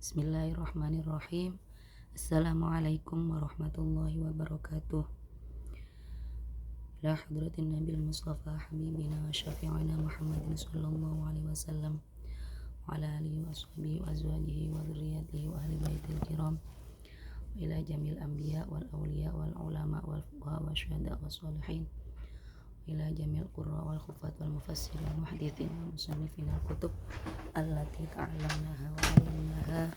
Bismillahirrahmanirrahim. Assalamualaikum warahmatullahi wabarakatuh. Ila hadratin Nabil Mustafa Habibina wa syafi'ina Muhammadin sallallahu alaihi wasallam wa ala alihi wa ashabihi wa azwajihi wa dzurriyyatihi wa ahli baitil kiram wa ila jamil anbiya wal awliya wal ulama wal fuqaha wa syuhada wa sholihin wa ila jamil qurra wal khufat wal mufassirin wal muhaddithin wal musannifin al kutub allati ta'allamnaha wa 'allamnaha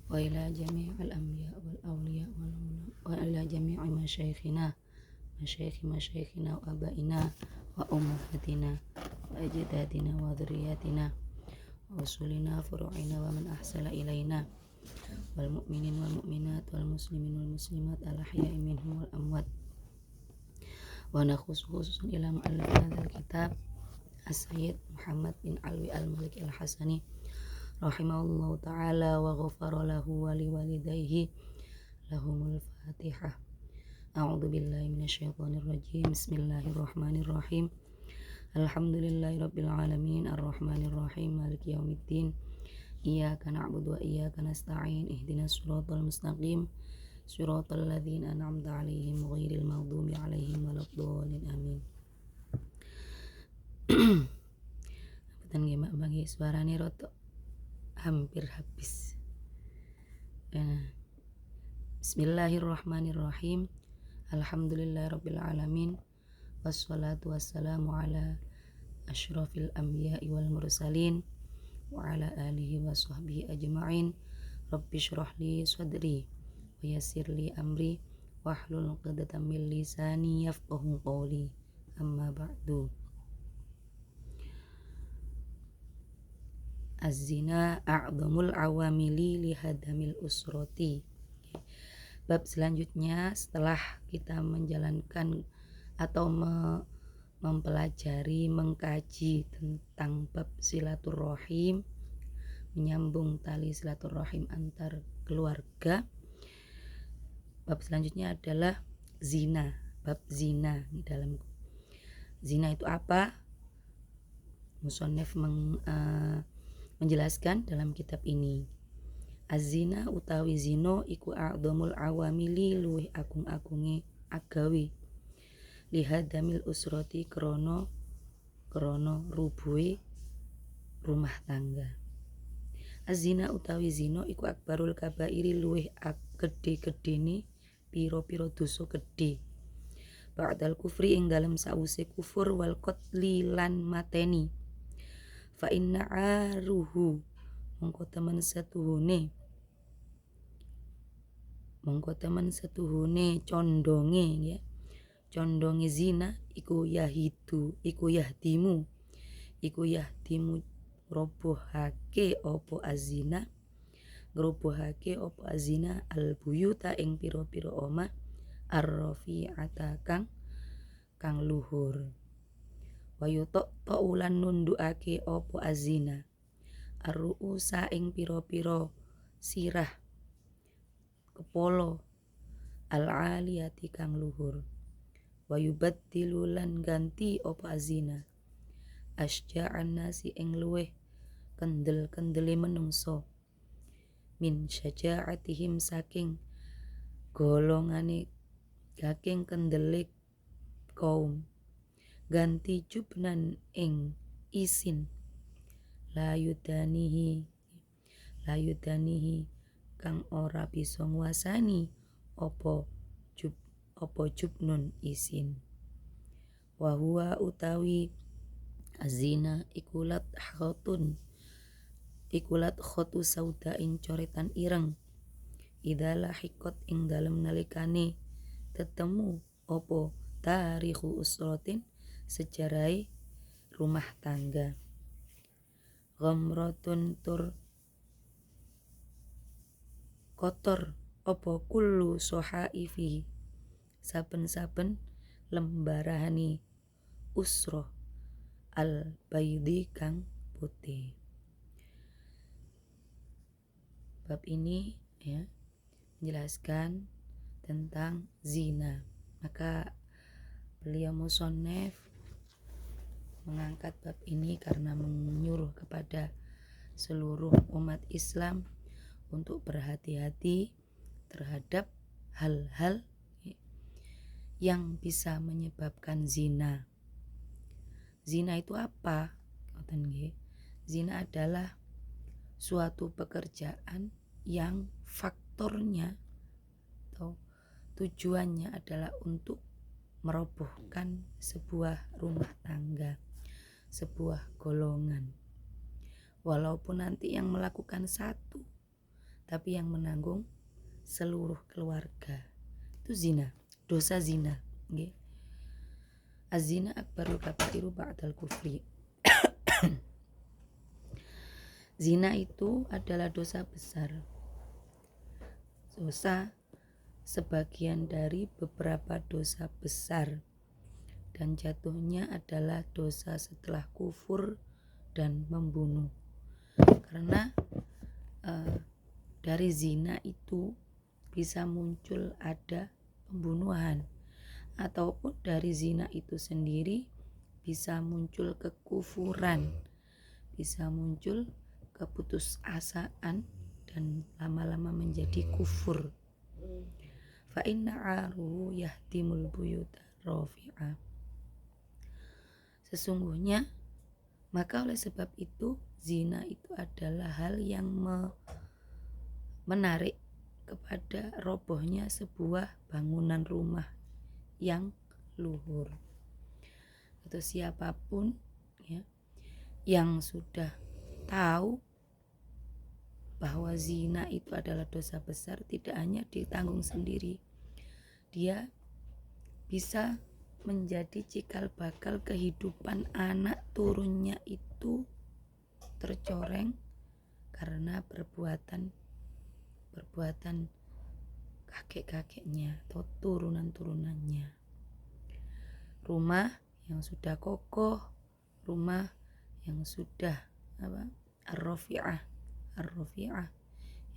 wa ila jami'il anbiya wal awliya wal ulama wa ila jami'i masyayikhina wa abaina wa ummahatina wa ajdadina wa dhurriyyatina wa usulina furu'ina wa man ahsana ilaina wal mu'minin wal mu'minat wal muslimin wal muslimat al ahya'i minhum wal amwat wa khususan ila mu'allif hadzal kitab As-Sayyid Muhammad bin Alwi Al-Malik Al-Hasani rahimahullahu ta'ala wa ghafara lahu wa liwalidayhi lahumul fatihah. A'udzu billahi minasyaitonir rajim. Bismillahirrahmanirrahim. Alhamdulillahi rabbil alamin arrahmanir rahim maliki yaumiddin. Iyyaka na'budu wa iyyaka nasta'in ihdinas siratal mustaqim siratal ladzina an'amta 'alaihim ghairil maghdubi 'alaihim waladdallin amin. Apunten nggih Mak bagi suarane rada hampir habis. Bismillahirrahmanirrahim. Alhamdulillahirabbil alamin. Wassalatu wassalamu ala asyrafil anbiya'i wal mursalin wa ala alihi wa sahbihi ajma'in. Rabbi shrah li sadri wa yassir li amri wahlul 'uqdatam min lisani yafqahu qawli. Amma ba'du. Az-zina a'dhamul awamili li hadamil usrati. Bab selanjutnya setelah kita menjalankan atau mempelajari, mengkaji tentang bab silaturrahim, menyambung tali silaturrahim antar keluarga. Bab selanjutnya adalah zina. Bab zina di dalam zina itu apa? Musannif menjelaskan dalam kitab ini. Az-zina utawi zina iku a'dhamul awamili luwih agung-agunge agawe lihadamil usrati krana rubuhe rumah tangga. Az-zina utawi zina iku akbarul kabairi luwih gedhe-gedhene pira-pira dosa gedhe. Ba'dal kufri ing dalem sause kufur wal qatli lan mateni. Fa inna aruhu mongko temen setuhune condonge ya. Condonge zina iku yahdimu robohake opo azina ngrobohake opo azina albuyuta ing pira-pira omah arrafi'ata kang luhur. Wayu tok ulan nundukake opo azina arruusa ing pira-pira sirah kepala al-aliyati kang luhur. Wayu baddilu lan ganti opo azina asja'an nasi ing luweh kendel-kendele menungso min syaja'atihim saking golongane saking kendele kaum. Ganti jubnan ing isin layudanihi kang ora bisa nguasani opo jubnun isin. Wa huwa utawi azina ikulat khotu sauda ing coretan ireng idala hikot ing dalem nalikane tetemu opo tarikhu usratin sejarai rumah tangga. Ghamratun tur kotor opo kullu sohaifi saben-saben lembarahani usroh al baidi kang putih. Bab ini ya menjelaskan tentang zina. Maka beliau musannif mengangkat bab ini karena menyuruh kepada seluruh umat Islam untuk berhati-hati terhadap hal-hal yang bisa menyebabkan zina. Zina itu apa? Zina adalah suatu pekerjaan yang faktornya atau tujuannya adalah untuk merobohkan sebuah rumah tangga, sebuah golongan. Walaupun nanti yang melakukan satu, tapi yang menanggung seluruh keluarga. Itu zina, dosa zina. Az-zina akbarul kabairu ba'dal kufri. Zina itu adalah dosa besar. Dosa sebagian dari beberapa dosa besar, dan jatuhnya adalah dosa setelah kufur dan membunuh. Karena dari zina itu bisa muncul ada pembunuhan, ataupun dari zina itu sendiri bisa muncul kekufuran, bisa muncul keputusasaan dan lama-lama menjadi kufur. Fa inna aruhu yahdimul buyuta rafi'a. Sesungguhnya maka oleh sebab itu zina itu adalah hal yang menarik kepada robohnya sebuah bangunan rumah yang luhur. Atau siapapun yang sudah tahu bahwa zina itu adalah dosa besar, tidak hanya ditanggung sendiri, dia bisa menjadi cikal bakal kehidupan anak turunnya itu tercoreng karena perbuatan kakek-kakeknya atau turunan-turunannya. Rumah yang sudah kokoh, rumah yang sudah ar-rafi'ah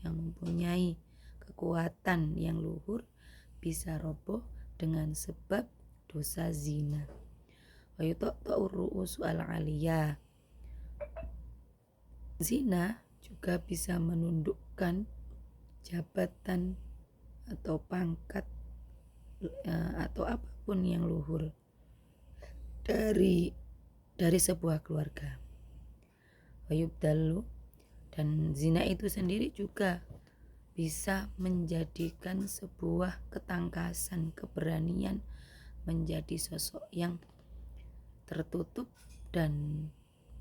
yang mempunyai kekuatan yang luhur bisa roboh dengan sebab dosa zina. Wa yutaqta'ur ru'usu al-'aliyah. Zina juga bisa menundukkan jabatan atau pangkat atau apapun yang luhur dari sebuah keluarga. Wa yubdalu, dan zina itu sendiri juga bisa menjadikan sebuah ketangkasan, keberanian menjadi sosok yang tertutup dan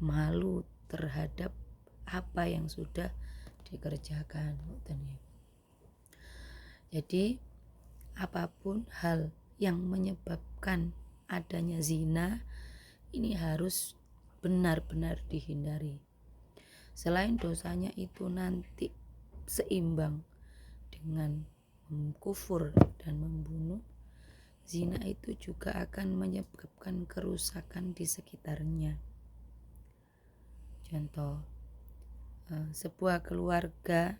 malu terhadap apa yang sudah dikerjakan. Jadi apapun hal yang menyebabkan adanya zina ini harus benar-benar dihindari. Selain dosanya itu nanti seimbang dengan kufur dan membunuh, zina itu juga akan menyebabkan kerusakan di sekitarnya. Contoh, sebuah keluarga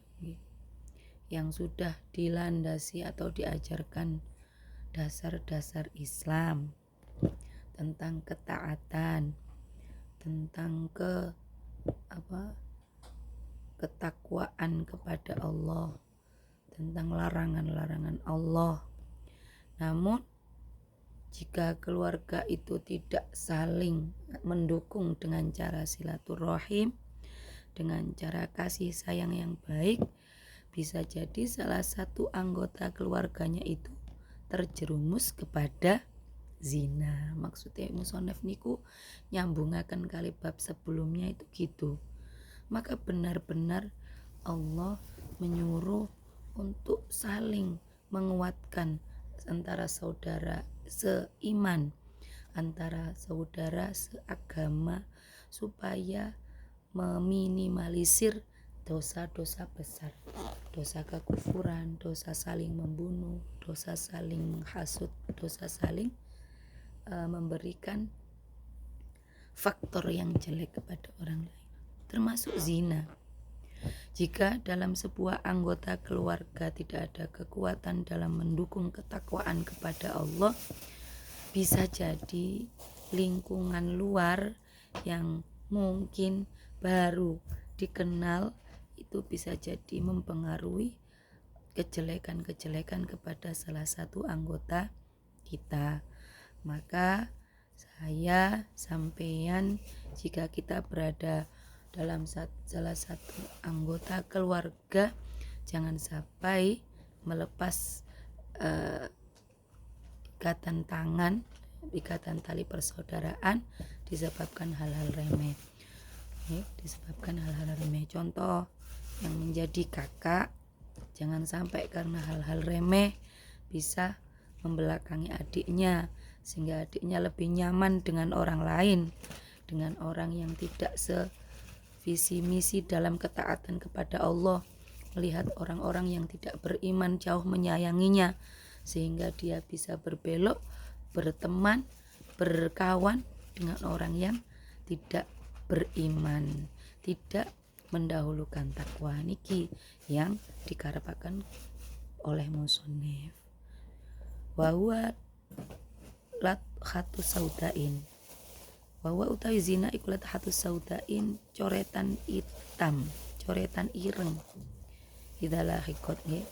yang sudah dilandasi atau diajarkan dasar-dasar Islam tentang ketaatan, tentang ketakwaan kepada Allah, tentang larangan-larangan Allah. Namun jika keluarga itu tidak saling mendukung dengan cara silaturahim, dengan cara kasih sayang yang baik, bisa jadi salah satu anggota keluarganya itu terjerumus kepada zina. Maksudnya musonef niku nyambungaken kali bab sebelumnya itu gitu. Maka benar-benar Allah menyuruh untuk saling menguatkan antara saudara seiman, antara saudara seagama, supaya meminimalisir dosa-dosa besar, dosa kekufuran, dosa saling membunuh, dosa saling menghasut, dosa saling memberikan faktor yang jelek kepada orang lain, termasuk zina. Jika dalam sebuah anggota keluarga tidak ada kekuatan dalam mendukung ketakwaan kepada Allah, bisa jadi lingkungan luar yang mungkin baru dikenal itu bisa jadi mempengaruhi kejelekan-kejelekan kepada salah satu anggota kita. Maka saya sampeyan, jika kita berada dalam salah satu anggota keluarga, jangan sampai melepas ikatan tangan, ikatan tali persaudaraan disebabkan hal-hal remeh. Contoh yang menjadi kakak, jangan sampai karena hal-hal remeh bisa membelakangi adiknya, sehingga adiknya lebih nyaman dengan orang lain, dengan orang yang tidak sevisi misi dalam ketaatan kepada Allah, melihat orang-orang yang tidak beriman jauh menyayanginya, sehingga dia bisa berbelok, berteman, berkawan dengan orang yang tidak beriman, tidak mendahulukan takwa niki yang dikarepaken oleh musonef. Wawa lat khatus saudain. Wawa utawi zina iku lat khatus saudain, coretan hitam, coretan ireng. Idalah hikot nggih.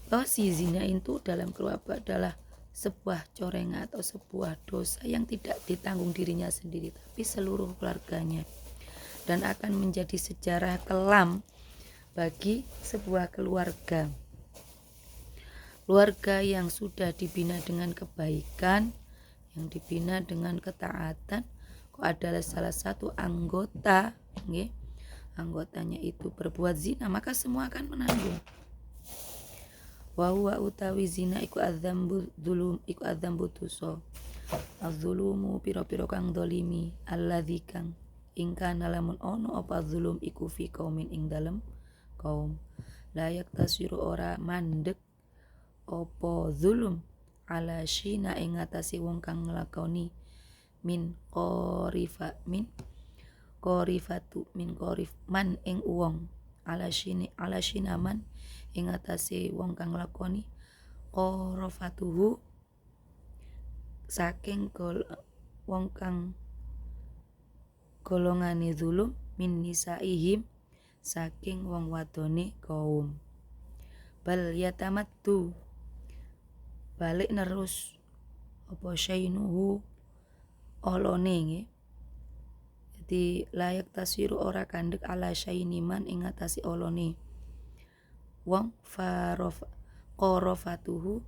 Bahwa si zina itu dalam keluarga adalah sebuah corengan atau sebuah dosa yang tidak ditanggung dirinya sendiri, tapi seluruh keluarganya, dan akan menjadi sejarah kelam bagi sebuah keluarga. Keluarga yang sudah dibina dengan kebaikan, yang dibina dengan ketaatan, kok adalah salah satu anggota, anggotanya itu berbuat zina, maka semua akan menanggung. Wa huwa utawi zina iku adzambu dzulum, iku adzambu dosa. Az-zulumu pira-pira kang dolimi, alladzi kang ingkang lamun ono apa zulum iku fi qaumin ing dalem kaum. Layak tasiru ora mandek apa zulum ala syina ing ngatasi wong kang nglakoni min qorifatu min qorif man ing wong ala syina man ing ngatasi wong kang nglakoni qorofatuhu saking wong kang golongane zulum min nisaihim saking wong wadone kaum. Bal yatamattu balik nerus apa syainuhu olone nggih. Jadi layak tasiru ora kandek ala syainiman ing ngatasi olone wong qorofatuhu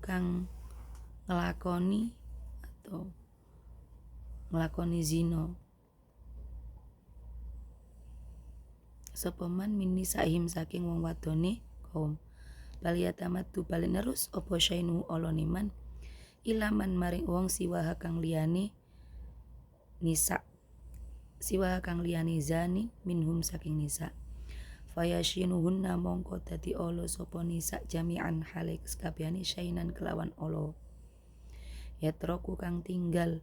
kang nglakoni atau nglakoni zina sepeman mini sahim saking wong wadone kaum. Baliyatamattu bali nerus apa syainu oloniman ilaman maring wong siwaha kang liyane nisa, siwaha kang liyane zani minhum saking nisa. Fayashinuhunna mongko dadi olo sapa nisa jami'an hale kabehane syainan kelawan olo. Yatroku kang tinggal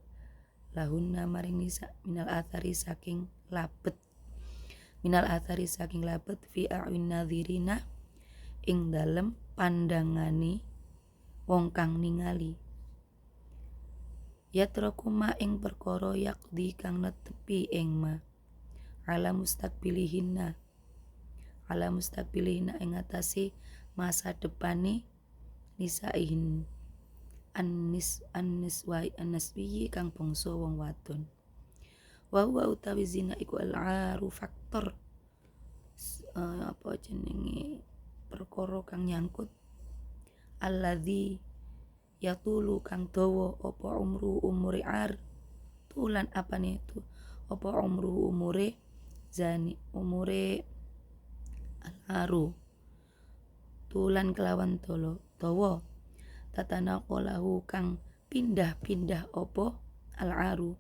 lahunna maring nisa minal athari saking labet fi a'yun nadhirina ing dalem pandangane wong kang ningali. Yatroku ma ing perkara yakdi kang netepi ing ma ala mustaqbilihina ing atase masa depane nisaihin anniswi kang bangsa wong wadon. Wa huwa utawi zina iku al-aru faktor apa jenenge perkara kang nyangkut alladzi yatulu kang dawa apa umure ar tulan apane itu apa umure zani umure al-aru tulan kelawan dawa tatana qolahu kang pindah-pindah apa al-aru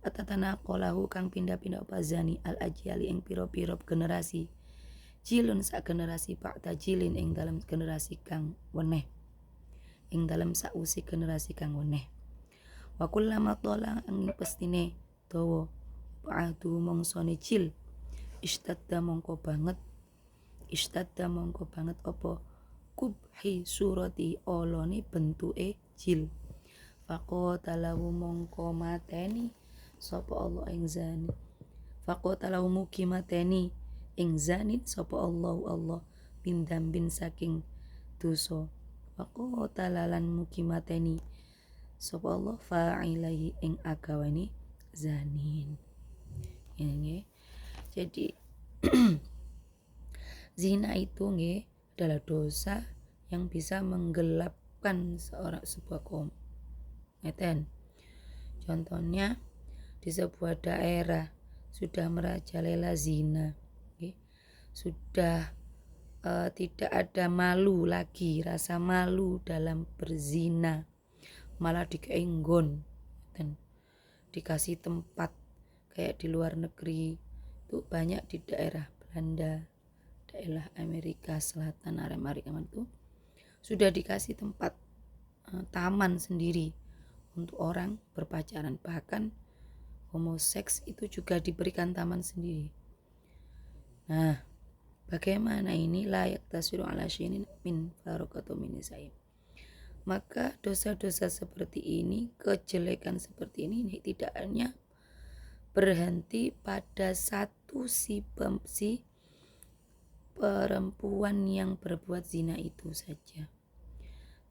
tatana qolahu kang pindah-pindah apa zani al-ajyali ing pira-pira generasi jilun sak generasi ba'da jilin ing dalam generasi kang weneh, ing dalam sausi generasi kang weneh. Wa kullama tola ing pestine dawa ba'du mongsone jil istadda mongko banget apa kubhi surati olone bentuke jil. Faqatalahu mongko mateni sapa Allah ing zani. Faqatalahu mugi mateni ing zanin sapa Allah bin saking dosa. Faqatalalan mugi mateni sapa Allah fa'ilahi ing agawane zanin. Ya, jadi zina itu adalah dosa yang bisa menggelapkan sebuah kaum. Contohnya di sebuah daerah sudah merajalela zina, sudah tidak ada malu lagi, rasa malu dalam berzina, malah dikeenggon dan dikasih tempat kayak di luar negeri itu banyak di daerah Belanda, daerah Amerika Selatan, Amerika itu sudah dikasih tempat taman sendiri untuk orang berpacaran, bahkan homoseks itu juga diberikan taman sendiri. Nah, bagaimana ini layak tasiru ala syinin min farokatu min nisaim. Maka dosa-dosa seperti ini, kejelekan seperti ini tidak hanya berhenti pada satu si perempuan yang berbuat zina itu saja,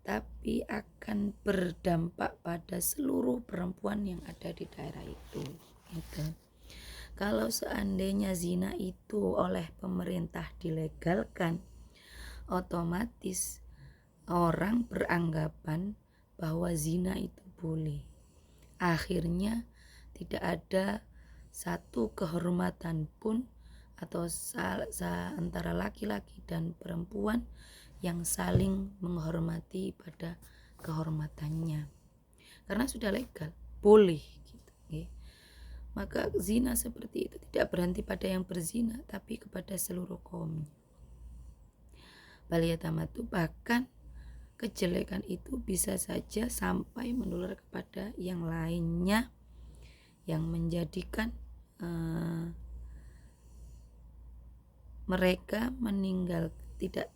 tapi akan berdampak pada seluruh perempuan yang ada di daerah itu. Gitu. Kalau seandainya zina itu oleh pemerintah dilegalkan, otomatis orang beranggapan bahwa zina itu boleh. Akhirnya tidak ada satu kehormatan pun atau antara laki-laki dan perempuan yang saling menghormati pada kehormatannya, karena sudah legal, boleh gitu. Maka zina seperti itu tidak berhenti pada yang berzina, tapi kepada seluruh kaum. Baliyatamatu, bahkan kejelekan itu bisa saja sampai menular kepada yang lainnya, yang menjadikan mereka meninggal tidak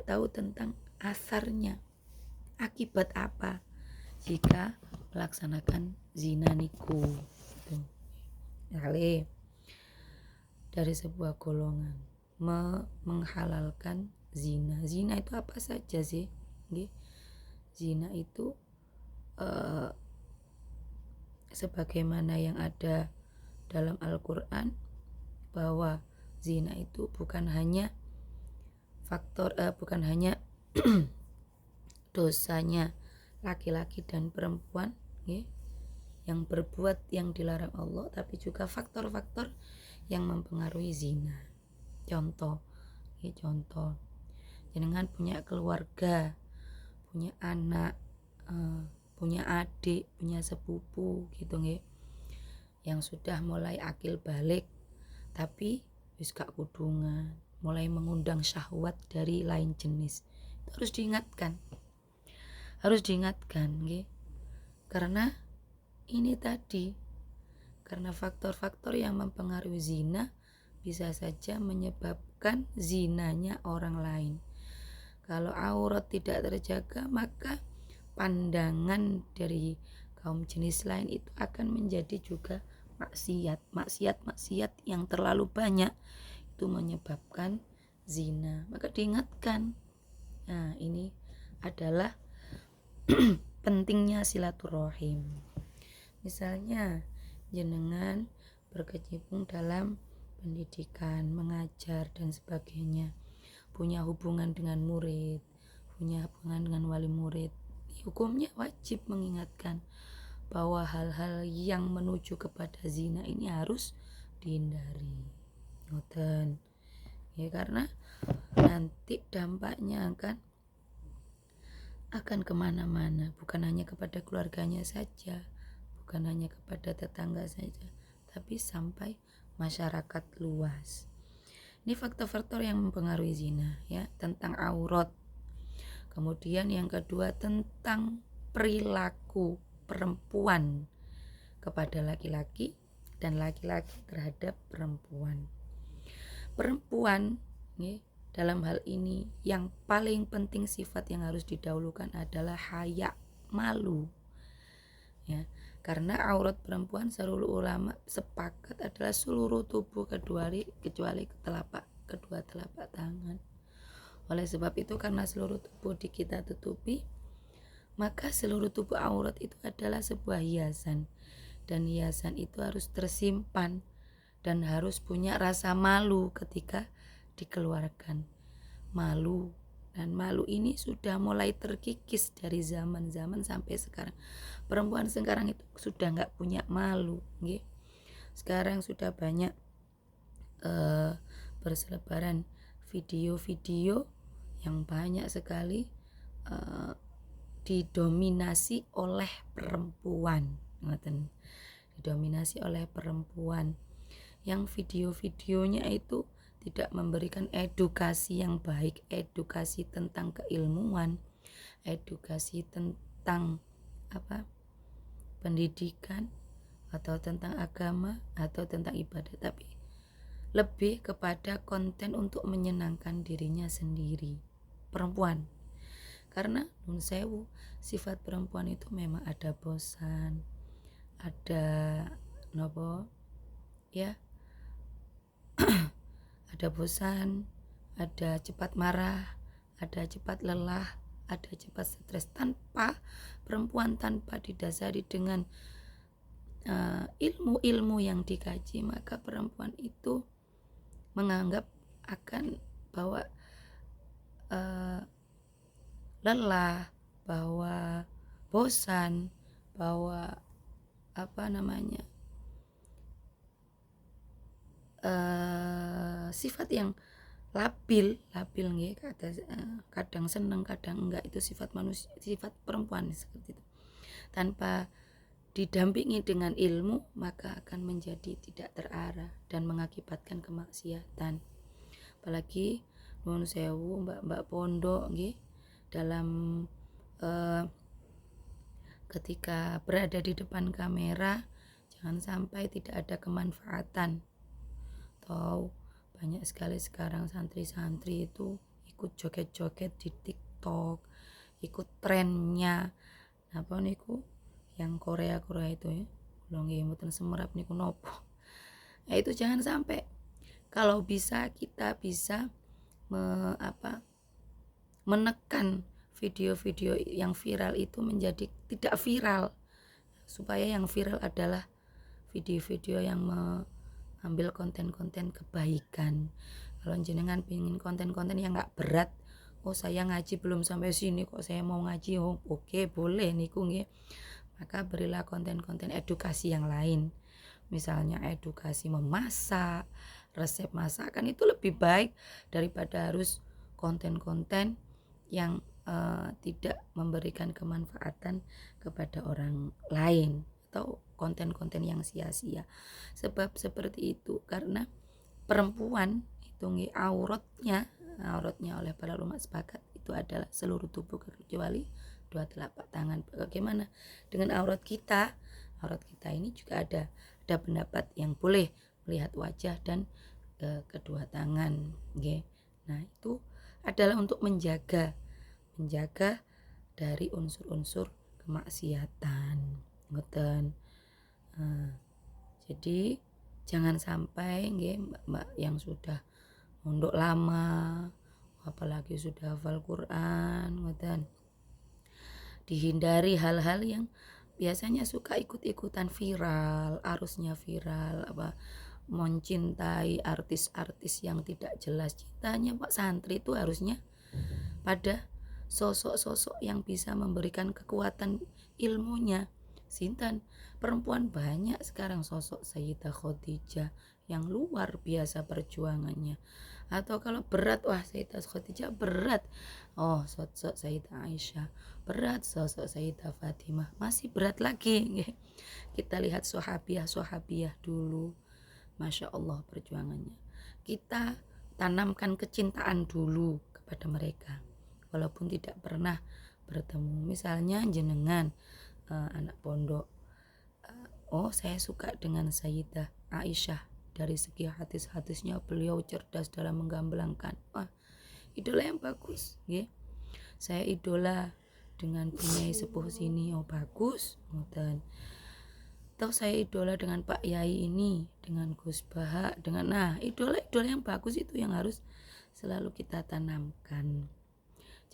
tahu tentang asarnya, akibat apa jika melaksanakan zina niku. Kali dari sebuah golongan menghalalkan zina. Zina itu apa saja sih? Zina itu sebagaimana yang ada dalam Al-Quran, bahwa zina itu bukan hanya dosanya laki-laki dan perempuan yang berbuat yang dilarang Allah, tapi juga faktor-faktor yang mempengaruhi zina. Contoh, jenengan punya keluarga, punya anak, punya adik, punya sepupu gitu yang sudah mulai akil balik, tapi wis gak kudungan, mulai mengundang syahwat dari lain jenis. Itu harus diingatkan karena ini tadi, karena faktor-faktor yang mempengaruhi zina bisa saja menyebabkan zinanya orang lain. Kalau aurat tidak terjaga, maka pandangan dari kaum jenis lain itu akan menjadi juga maksiat yang terlalu banyak, itu menyebabkan zina. Maka diingatkan. Nah, ini adalah pentingnya silaturahim. Misalnya jenengan berkecimpung dalam pendidikan, mengajar dan sebagainya, punya hubungan dengan murid, punya hubungan dengan wali murid, hukumnya wajib mengingatkan bahwa hal-hal yang menuju kepada zina ini harus dihindari. Ngoten. Ya, karena nanti dampaknya akan kemana-mana, bukan hanya kepada keluarganya saja, bukan hanya kepada tetangga saja, tapi sampai masyarakat luas. Ini faktor-faktor yang mempengaruhi zina, ya, tentang aurat. Kemudian yang kedua tentang perilaku perempuan kepada laki-laki dan laki-laki terhadap perempuan. Perempuan dalam hal ini yang paling penting sifat yang harus didahulukan adalah haya, malu. Ya, karena aurat perempuan seluruh ulama sepakat adalah seluruh tubuh kecuali kedua telapak tangan. Oleh sebab itu karena seluruh tubuh kita tutupi, maka seluruh tubuh aurat itu adalah sebuah hiasan, dan hiasan itu harus tersimpan dan harus punya rasa malu ketika dikeluarkan. Malu, dan malu ini sudah mulai terkikis dari zaman-zaman sampai sekarang. Perempuan sekarang itu sudah nggak punya malu, nggih. Sekarang sudah banyak berselebaran video-video yang banyak sekali didominasi oleh perempuan, didominasi oleh perempuan, yang video-videonya itu tidak memberikan edukasi yang baik, edukasi tentang keilmuan, edukasi tentang pendidikan atau tentang agama atau tentang ibadah, tapi lebih kepada konten untuk menyenangkan dirinya sendiri, perempuan. Karena nun sewu, sifat perempuan itu memang ada bosan, ada nopo ya, ada bosan, ada cepat marah, ada cepat lelah, ada cepat stres. Tanpa perempuan, tanpa didasari dengan ilmu-ilmu yang dikaji, maka perempuan itu menganggap akan bahwa lelah, bahwa bosan, bahwa sifat yang labil nggih, kadang seneng kadang enggak, itu sifat manusia, sifat perempuan seperti itu. Tanpa didampingi dengan ilmu, maka akan menjadi tidak terarah dan mengakibatkan kemaksiatan. Apalagi nuwun sewu mbak-mbak pondok nggih, dalam ketika berada di depan kamera, jangan sampai tidak ada kemanfaatan. Atau banyak sekali sekarang santri-santri itu ikut joget-joget di TikTok, ikut trennya apa niku yang Korea itu ya, lho nggih mboten semerap niku nopo. Nah, itu jangan sampai. Kalau bisa kita bisa menekan video-video yang viral itu menjadi tidak viral, supaya yang viral adalah video-video yang mengambil konten-konten kebaikan. Kalau jenengan pingin konten-konten yang nggak berat, oh saya ngaji belum sampai sini kok saya mau ngaji, oh oke, boleh niku nggih. Maka berilah konten-konten edukasi yang lain, misalnya edukasi memasak, resep masakan, itu lebih baik daripada harus konten-konten yang tidak memberikan kemanfaatan kepada orang lain, atau konten-konten yang sia-sia. Sebab seperti itu, karena perempuan itu auratnya oleh para ulama sepakat itu adalah seluruh tubuh kecuali dua telapak tangan. Bagaimana dengan aurat kita? Aurat kita ini juga ada pendapat yang boleh melihat wajah dan kedua tangan, okay. Nah, itu adalah untuk menjaga dari unsur-unsur kemaksiatan, ngoten. Jadi jangan sampai nggih mbak-mbak yang sudah mondok lama, apalagi sudah hafal Quran, ngoten, dihindari hal-hal yang biasanya suka ikut-ikutan viral, arusnya viral, mencintai artis-artis yang tidak jelas. Cintanya Pak Santri itu harusnya pada sosok-sosok yang bisa memberikan kekuatan ilmunya. Sinten perempuan banyak sekarang, sosok Sayyidah Khadijah yang luar biasa perjuangannya. Atau kalau berat, wah Sayyidah Khadijah berat, oh sosok Sayyidah Aisyah berat, sosok Sayyidah Fatimah masih berat lagi. Kita lihat sahabiah dulu, Masya Allah perjuangannya. Kita tanamkan kecintaan dulu kepada mereka, walaupun tidak pernah bertemu. Misalnya jenengan anak pondok, oh saya suka dengan Sayyidah Aisyah dari segi hadis-hadisnya, beliau cerdas dalam menggamblangkan. Wah, idola yang bagus nggih. Saya idola dengan Bunyai Sepuh sini, oh bagus ngoten. Atau saya idola dengan Pak Yai ini, dengan Gus Baha, dengan idola-idola yang bagus itu yang harus selalu kita tanamkan.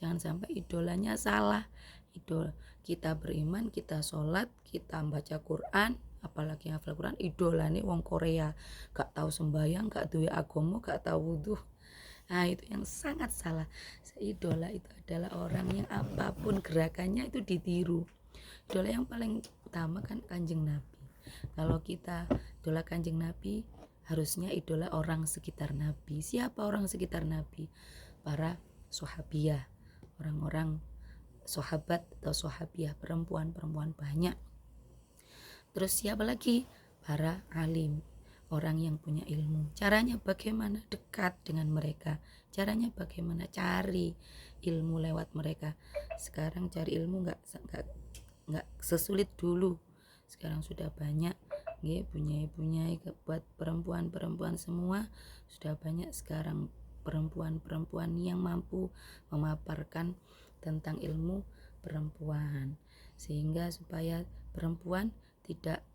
Jangan sampai idolanya salah. Idola kita beriman, kita sholat, kita baca Quran, apalagi hafal Quran, idolane wong Korea, gak tahu sembahyang, gak duwe agama, gak tahu wudhu. Nah itu yang sangat salah. Idola itu adalah orang yang apapun gerakannya itu ditiru. Idola yang paling utama kan Kanjeng Nabi. Kalau kita idola Kanjeng Nabi, harusnya idola orang sekitar Nabi. Siapa orang sekitar Nabi? Para sahabiah, orang-orang sahabat atau sahabiah, perempuan-perempuan banyak. Terus siapa lagi? Para alim, orang yang punya ilmu. Caranya bagaimana? Dekat dengan mereka. Caranya bagaimana? Cari ilmu lewat mereka. Sekarang cari ilmu nggak sesulit dulu. Sekarang sudah banyak punyai buat perempuan-perempuan semua, sudah banyak sekarang perempuan-perempuan yang mampu memaparkan tentang ilmu perempuan, sehingga supaya perempuan tidak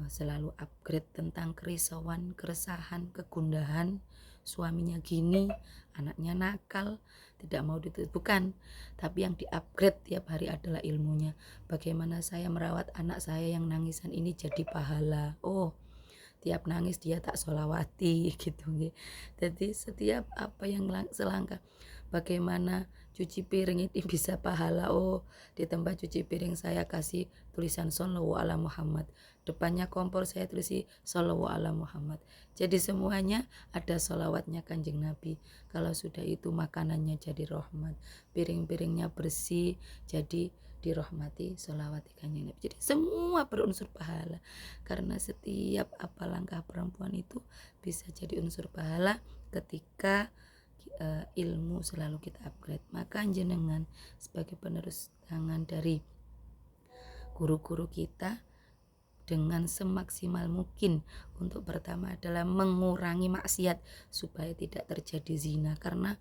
selalu upgrade tentang kerisauan, keresahan, kegundahan, suaminya gini, anaknya nakal, tidak mau ditutup, bukan, tapi yang di-upgrade tiap hari adalah ilmunya. Bagaimana saya merawat anak saya yang nangisan ini jadi pahala. Oh, tiap nangis dia tak sholawati gitu. Jadi setiap apa yang selangkah, bagaimana cuci piring itu bisa pahala. Oh, di tempat cuci piring saya kasih tulisan shollallahu ala Muhammad, depannya kompor saya tulis shollallahu ala Muhammad. Jadi semuanya ada sholawatnya Kanjeng Nabi. Kalau sudah itu makanannya jadi rahmat, piring-piringnya bersih jadi dirahmati, sholawati Kanjeng Nabi. Jadi semua berunsur pahala, karena setiap apa langkah perempuan itu bisa jadi unsur pahala ketika ilmu selalu kita upgrade. Maka jenengan sebagai penerus tangan dari guru-guru kita, dengan semaksimal mungkin untuk pertama adalah mengurangi maksiat supaya tidak terjadi zina, karena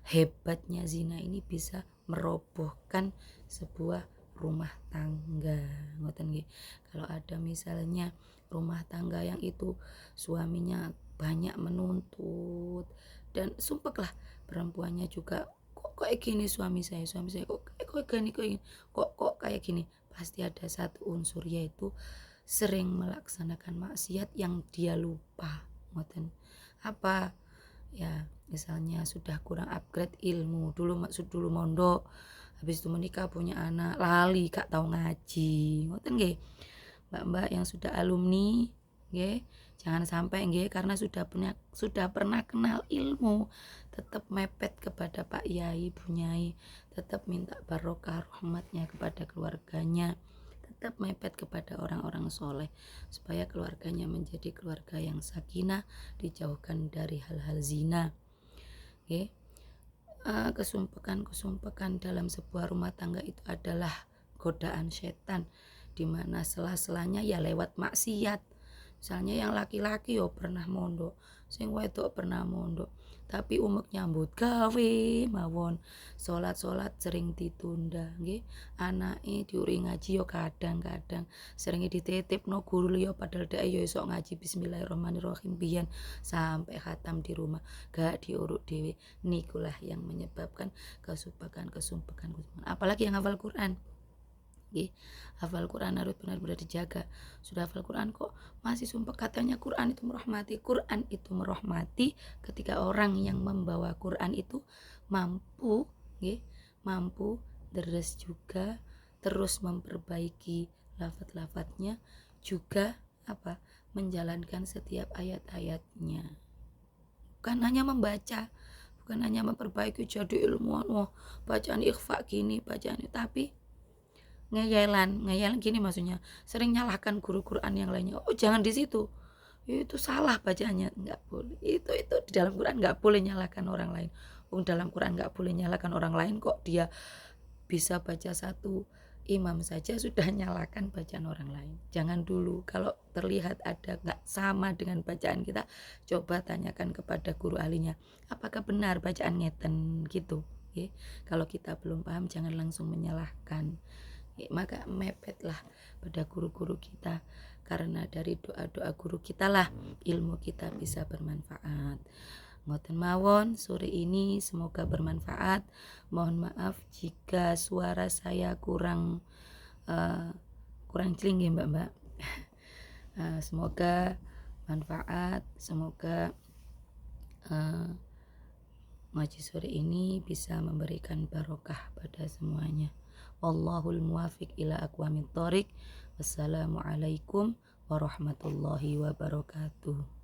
hebatnya zina ini bisa merobohkan sebuah rumah tangga. Ngoten nggih. Kalau ada misalnya rumah tangga yang itu suaminya banyak menuntut dan sumpeklah perempuannya juga kok kayak gini suami saya kok gini kok kayak gini, pasti ada satu unsur yaitu sering melaksanakan maksiat yang dia lupa. Ngoten apa ya, misalnya sudah kurang upgrade ilmu, dulu mondok, habis itu menikah punya anak lali gak tahu ngaji. Ngoten nggih mbak-mbak yang sudah alumni nggih, jangan sampai nggih karena sudah pernah kenal ilmu tetap mepet kepada Pak Yai Bunyai, tetap minta barokah rahmatnya kepada keluarganya, tetap mepet kepada orang-orang soleh supaya keluarganya menjadi keluarga yang sakinah, dijauhkan dari hal-hal zina. Okay. Kesumpekan dalam sebuah rumah tangga itu adalah godaan setan, dimana sela-selanya ya lewat maksiat. Misalnya yang laki-laki pernah mondok, sing wedok pernah mondok, tapi umuk nyambut gawe mawon, salat sering ditunda nggih, anake diuri ngaji kadang-kadang sering dititipno guru liya padahal dhek yo iso ngaji bismillahirrahmanirrahim biyen sampai khatam di rumah gak diuruk dhewe. Nikulah yang menyebabkan kesumpekan. Apalagi yang hafal Quran. Hafal Quran harus benar-benar dijaga. Sudah hafal Quran kok masih sumpah, katanya Quran itu merahmati. Quran itu merahmati ketika orang yang membawa Quran itu mampu deres juga, terus memperbaiki lafaz-lafaznya, juga menjalankan setiap ayat-ayatnya. Bukan hanya membaca, bukan hanya memperbaiki jadi ilmuwan, bacaan ikhfa gini, bacaan itu, tapi ngeyelan gini, maksudnya sering nyalahkan guru Quran yang lainnya. Jangan di situ, itu salah bacanya, nggak boleh. Itu di dalam Quran nggak boleh nyalahkan orang lain. Dalam Quran nggak boleh nyalahkan orang lain kok dia bisa baca satu imam saja sudah nyalakan bacaan orang lain. Jangan dulu kalau terlihat ada nggak sama dengan bacaan kita, coba tanyakan kepada guru ahlinya, apakah benar bacaan ngeten gitu. Ya. Kalau kita belum paham jangan langsung menyalahkan. Ya, maka mepetlah pada guru-guru kita, karena dari doa-doa guru kita lah ilmu kita bisa bermanfaat. Ngoten mawon sore ini semoga bermanfaat. Mohon maaf jika suara saya kurang celing ya mbak. Semoga manfaat, semoga ngaji sore ini bisa memberikan barokah pada semuanya. Wallahul muwafiq ila aqwamit thoriq. Wassalamualaikum warahmatullahi wabarakatuh.